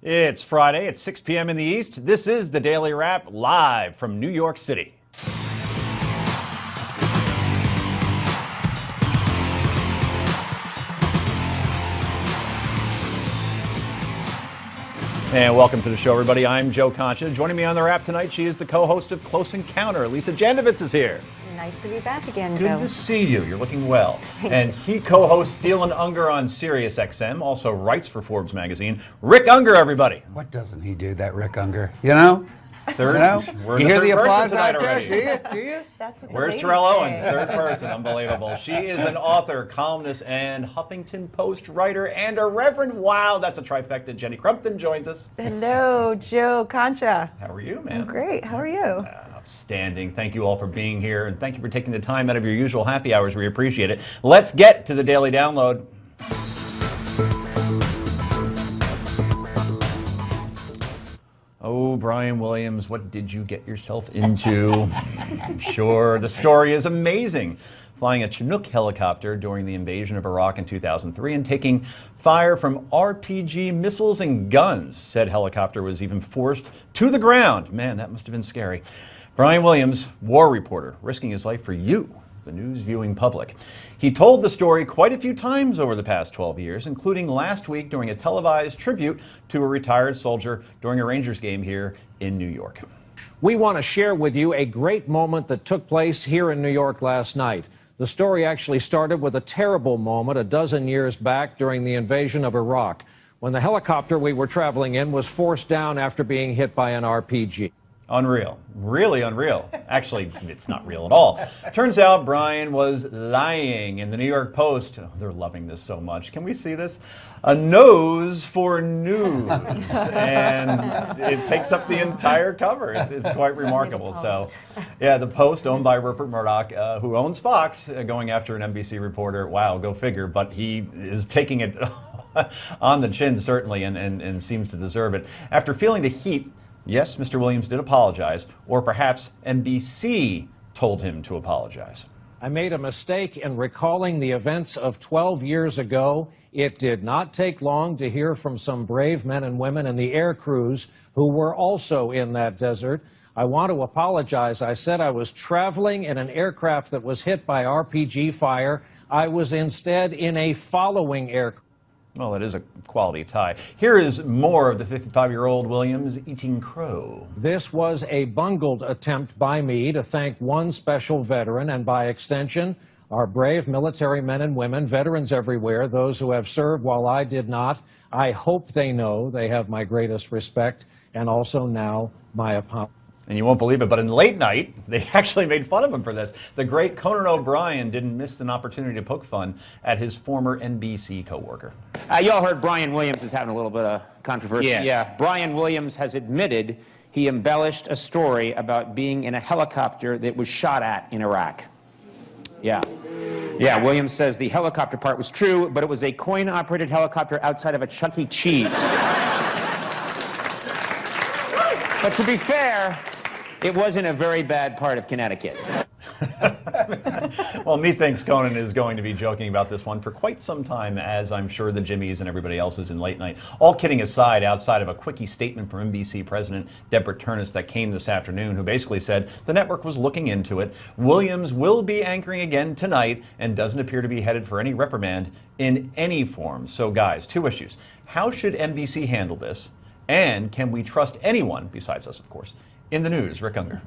It's Friday at 6 p.m. in the East. This is the Daily Wrap live from New York City. And welcome to the show, everybody. I'm Joe Concha. Joining me on the Wrap tonight, she is the co-host of Close Encounter. Lisa Jandovitz is here. Nice to be back again, Joe. Good to see you. You're looking well. And he co-hosts Steele and Unger on Sirius XM, also writes for Forbes magazine. Rick Unger, everybody. What doesn't he do, that Rick Unger? You know? Third, you know? We're you hear the applause out there? already. Do you? Do you? That's what Where's Terrell Owens? Third person. Unbelievable. She is an author, columnist, and Huffington Post writer, and a reverend. Wow, that's a trifecta. Jenny Crumpton joins us. Hello, Joe Concha. How are you, man? I'm great. How are you? Outstanding. Thank you all for being here, and thank you for taking the time out of your usual happy hours. We appreciate it. Let's get to the Daily Download. Oh, Brian Williams, what did you get yourself into? I'm sure the story is amazing. Flying a Chinook helicopter during the invasion of Iraq in 2003 and taking fire from RPG missiles and guns. Said helicopter was even forced to the ground. Man, that must have been scary. Brian Williams, war reporter, risking his life for you, the news viewing public. He told the story quite a few times over the past 12 years, including last week during a televised tribute to a retired soldier during a Rangers game here in New York. We want to share with you a great moment that took place here in New York last night. The story actually started with a terrible moment a dozen years back during the invasion of Iraq, when the helicopter we were traveling in was forced down after being hit by an RPG. Unreal. Really unreal. Actually, it's not real at all. Turns out Brian was lying. In the New York Post, oh, they're loving this so much. Can we see this? A nose for news. And it takes up the entire cover. It's quite remarkable. So, yeah, the Post, owned by Rupert Murdoch, who owns Fox, going after an NBC reporter. Wow, go figure. But he is taking it on the chin, certainly, and seems to deserve it. After feeling the heat, yes, Mr. Williams did apologize, or perhaps NBC told him to apologize. I made a mistake in recalling the events of 12 years ago. It did not take long to hear from some brave men and women in the air crews who were also in that desert. I want to apologize. I said I was traveling in an aircraft that was hit by RPG fire. I was instead in a following aircraft. Well, that is a quality tie. Here is more of the 55-year-old Williams eating crow. This was a bungled attempt by me to thank one special veteran, and by extension, our brave military men and women, veterans everywhere, those who have served while I did not. I hope they know they have my greatest respect, and also now my apology. And you won't believe it, but in late night, they actually made fun of him for this. The great Conan O'Brien didn't miss an opportunity to poke fun at his former NBC co-worker. You all heard Brian Williams is having a little bit of controversy. Yes. Yeah, Brian Williams has admitted he embellished a story about being in a helicopter that was shot at in Iraq. Yeah. Yeah, Williams says the helicopter part was true, but it was a coin-operated helicopter outside of a Chuck E. Cheese. But to be fair, it was in a very bad part of Connecticut. Well, methinks Conan is going to be joking about this one for quite some time, as I'm sure the Jimmys and everybody else is in late night. All kidding aside, outside of a quickie statement from NBC President Deborah Turnus that came this afternoon, who basically said the network was looking into it, Williams will be anchoring again tonight and doesn't appear to be headed for any reprimand in any form. So, guys, two issues. How should NBC handle this? And can we trust anyone, besides us, of course, in the news? Rick Unger.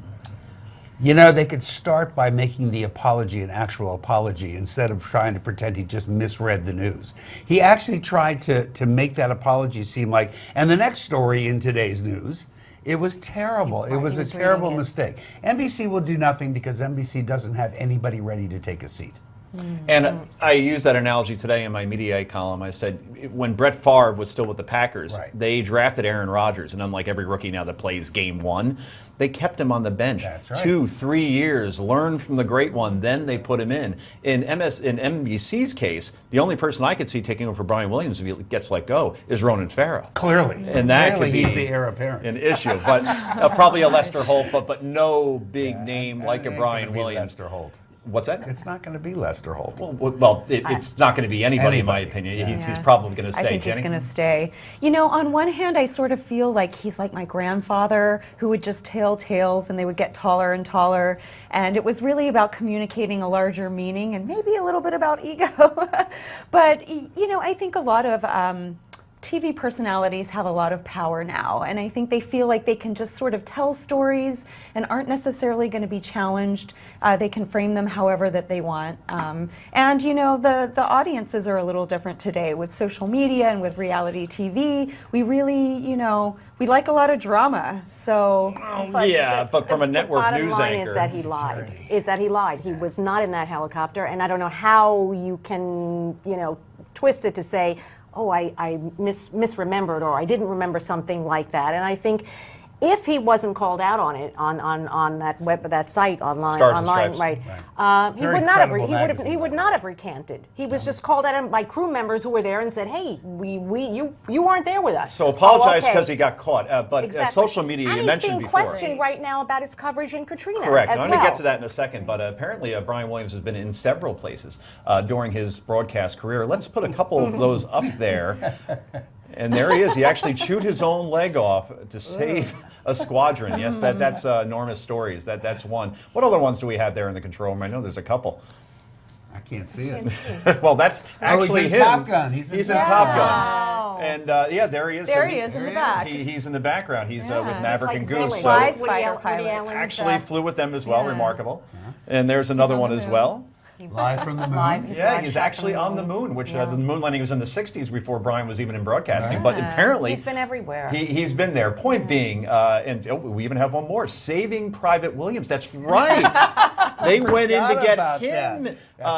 You know, they could start by making the apology an actual apology instead of trying to pretend he just misread the news. He actually tried to make that apology seem like, and the next story in today's news, it was terrible. It was a terrible mistake. NBC will do nothing because NBC doesn't have anybody ready to take a seat. And I used that analogy today in my Media column. I said, when Brett Favre was still with the Packers, they drafted Aaron Rodgers, and unlike every rookie now that plays game one, they kept him on the bench. That's right. 2-3 years, learned from the great one, then they put him in. In NBC's case, the only person I could see taking over for Brian Williams if he gets let go is Ronan Farrow. Clearly. And that could be he's the heir apparent. an issue. But probably a Lester Holt, but no big name like a Brian Williams. Lester Holt. What's that? It's not going to be Lester Holt. It's not going to be anybody, in my opinion. Yeah. He's probably going to stay. I think Jenny? he's going to stay. You know, on one hand, I sort of feel like he's like my grandfather who would just tell tales and they would get taller and taller. And it was really about communicating a larger meaning and maybe a little bit about ego. But, you know, I think a lot of TV personalities have a lot of power now, and I think they feel like they can just sort of tell stories and aren't necessarily going to be challenged. They can frame them however that they want. And you know, the audiences are a little different today with social media and with reality TV. We really, you know, we like a lot of drama. So But from a network bottom news line anchor. is that he lied. Is that he lied. He was not in that helicopter, and I don't know how you can, you know, twist it to say, oh, I misremembered, or I didn't remember something like that. And I think if he wasn't called out on it on that site online, Stars and Stripes. right, he Very would not have credible magazine, he would not have recanted. He was just called out by crew members who were there and said, "Hey, you weren't there with us." So apologize okay. because he got caught. But Exactly. social media, and you he's mentioned being before. questioned right now about his coverage in Katrina. Correct. As I'm well. going to get to that in a second, but apparently Brian Williams has been in several places during his broadcast career. Let's put a couple of those up there. And there he is. He actually chewed his own leg off to save a squadron. Yes, that's enormous stories. That's one. What other ones do we have there in the control room? I know there's a couple. I can't see it. Well, that's actually he's in him. Top Gun. He's in Top Gun. Wow. And yeah, there he is. there So he is in the he back. He's in the background. He's with Yeah. Maverick Like and Goose. Zilly. So Flies Woody fighter Allen's, pilot. actually flew with them as well. Yeah. Remarkable. And there's another one as well. Live from the moon. Live. He's Yeah, live he's shot actually from on the moon, which Yeah. the moon landing was in the 60s before Brian was even in broadcasting. Right. But apparently, He's been everywhere. he's been there. Point being, and we even have one more, Saving Private Williams. That's right. They went in to forgot get about him that.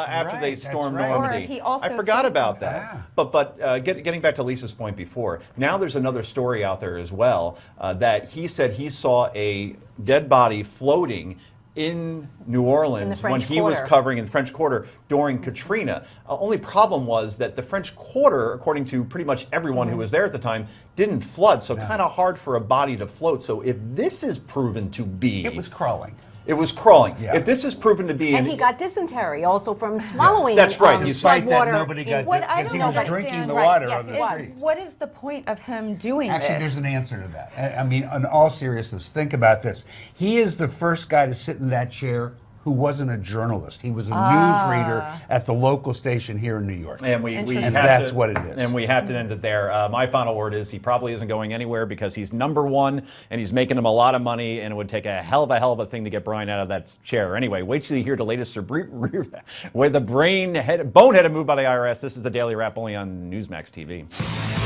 after they That's stormed right. Normandy. Or he also I forgot saved about himself. that. But getting back to Lisa's point before, now there's another story out there as well that he said he saw a dead body floating in New Orleans when French he was Quarter. covering in the French Quarter during Katrina. Only problem was that the French Quarter, according to pretty much everyone who was there at the time, didn't flood, so kind of hard for a body to float. So if this is proven to be... It was crawling. It was crawling. Yeah. If this is proven to be... And he got dysentery also from swallowing. That's right. Despite that, water nobody got What I because he don't was understand- drinking the Right, water yes, on he the was. street. What is the point of him doing Actually, this? there's an answer to that. I mean, in all seriousness, think about this. He is the first guy to sit in that chair who wasn't a journalist. He was a newsreader at the local station here in New York. And we Interesting. have And that's to- what it is. And we have to end it there. My final word is he probably isn't going anywhere because he's number one and he's making him a lot of money, and it would take a hell of a thing to get Brian out of that chair. Anyway, wait till you hear the latest with the boneheaded move by the IRS. This is the Daily Wrap only on Newsmax TV.